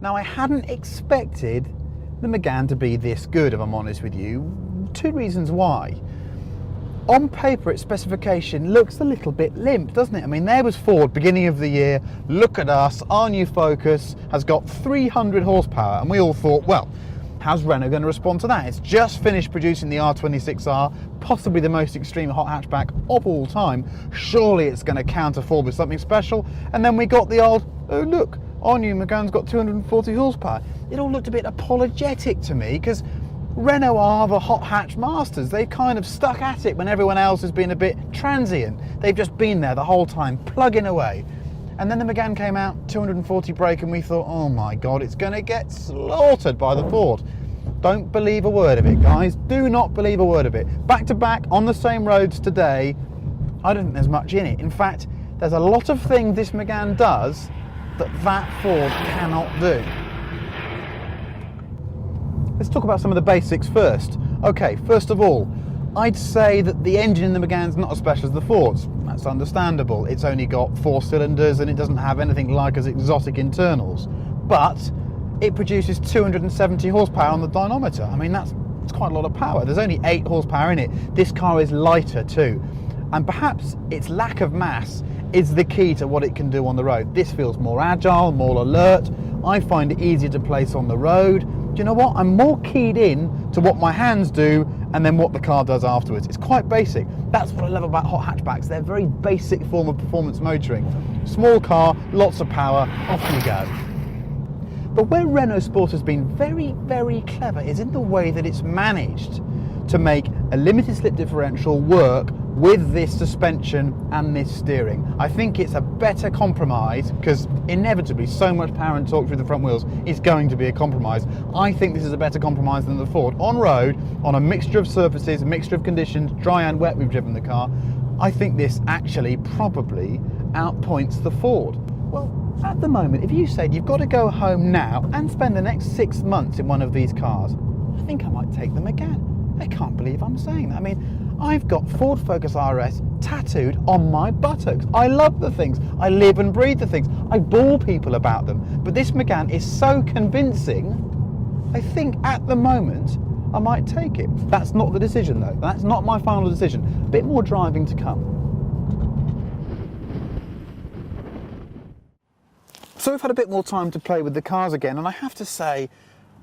Now, I hadn't expected the Megane to be this good, if I'm honest with you. Two reasons why. On paper, its specification looks a little bit limp, doesn't it? I mean, there was Ford beginning of the year, look at us, our new Focus has got 300 horsepower, and we all thought, well, how's Renault going to respond to that? It's just finished producing the R26R, possibly the most extreme hot hatchback of all time. Surely it's going to counter Ford with something special. And then we got the old, oh look, our new Megane's got 240 horsepower. It all looked a bit apologetic to me, because Renault are the hot hatch masters. They've kind of stuck at it when everyone else has been a bit transient. They've just been there the whole time, plugging away. And then the Megane came out, 240 brake, and we thought, oh my God, it's going to get slaughtered by the Ford. Don't believe a word of it, guys. Do not believe a word of it. Back to back on the same roads today, I don't think there's much in it. In fact, there's a lot of things this Megane does that Ford cannot do. Let's talk about some of the basics first. Okay, first of all, I'd say that the engine in the Megane's not as special as the Ford's. That's understandable. It's only got 4 cylinders and it doesn't have anything like as exotic internals. But it produces 270 horsepower on the dynometer. I mean, that's quite a lot of power. There's only 8 horsepower in it. This car is lighter too. And perhaps its lack of mass is the key to what it can do on the road. This feels more agile, more alert. I find it easier to place on the road. Do you know what? I'm more keyed in to what my hands do and then what the car does afterwards. It's quite basic. That's what I love about hot hatchbacks. They're a very basic form of performance motoring. Small car, lots of power, off you go. But where Renaultsport has been very, very clever is in the way that it's managed to make a limited slip differential work with this suspension and this steering. I think it's a better compromise, because inevitably so much power and torque through the front wheels is going to be a compromise. I think this is a better compromise than the Ford. On road, on a mixture of surfaces, a mixture of conditions, dry and wet, we've driven the car, I think this actually probably outpoints the Ford. Well, at the moment, if you said you've got to go home now and spend the next 6 months in one of these cars, I think I might take the Megane. I can't believe I'm saying that. I mean, I've got Ford Focus RS tattooed on my buttocks. I love the things. I live and breathe the things. I bore people about them. But this Megane is so convincing, I think at the moment I might take it. That's not the decision though. That's not my final decision. A bit more driving to come. So we've had a bit more time to play with the cars again, and I have to say,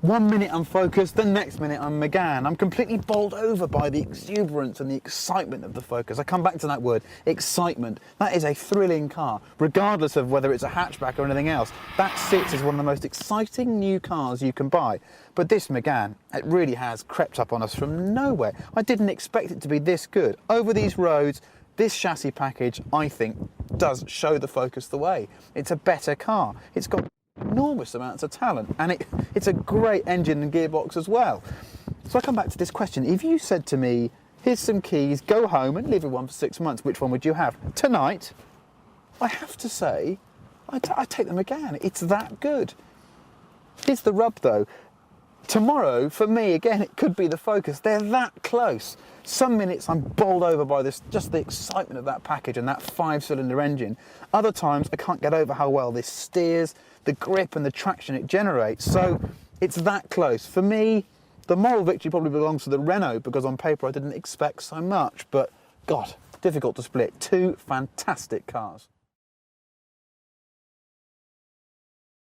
1 minute I'm Focus, the next minute I'm Megane. I'm completely bowled over by the exuberance and the excitement of the Focus. I come back to that word, excitement. That is a thrilling car, regardless of whether it's a hatchback or anything else. That sits as one of the most exciting new cars you can buy. But this Megane, it really has crept up on us from nowhere. I didn't expect it to be this good. Over these roads, this chassis package, I think, does show the Focus the way. It's a better car. It's got enormous amounts of talent, and it's a great engine and gearbox as well. So I come back to this question. If you said to me, here's some keys, go home and live with one for 6 months, which one would you have? Tonight, I have to say, I'd take the Megane. It's that good. Here's the rub though. Tomorrow, for me, again, it could be the Focus. They're that close. Some minutes I'm bowled over by this, just the excitement of that package and that 5-cylinder engine. Other times I can't get over how well this steers, the grip and the traction it generates. So it's that close. For me, the moral victory probably belongs to the Renault, because on paper I didn't expect so much. But God, difficult to split. Two fantastic cars.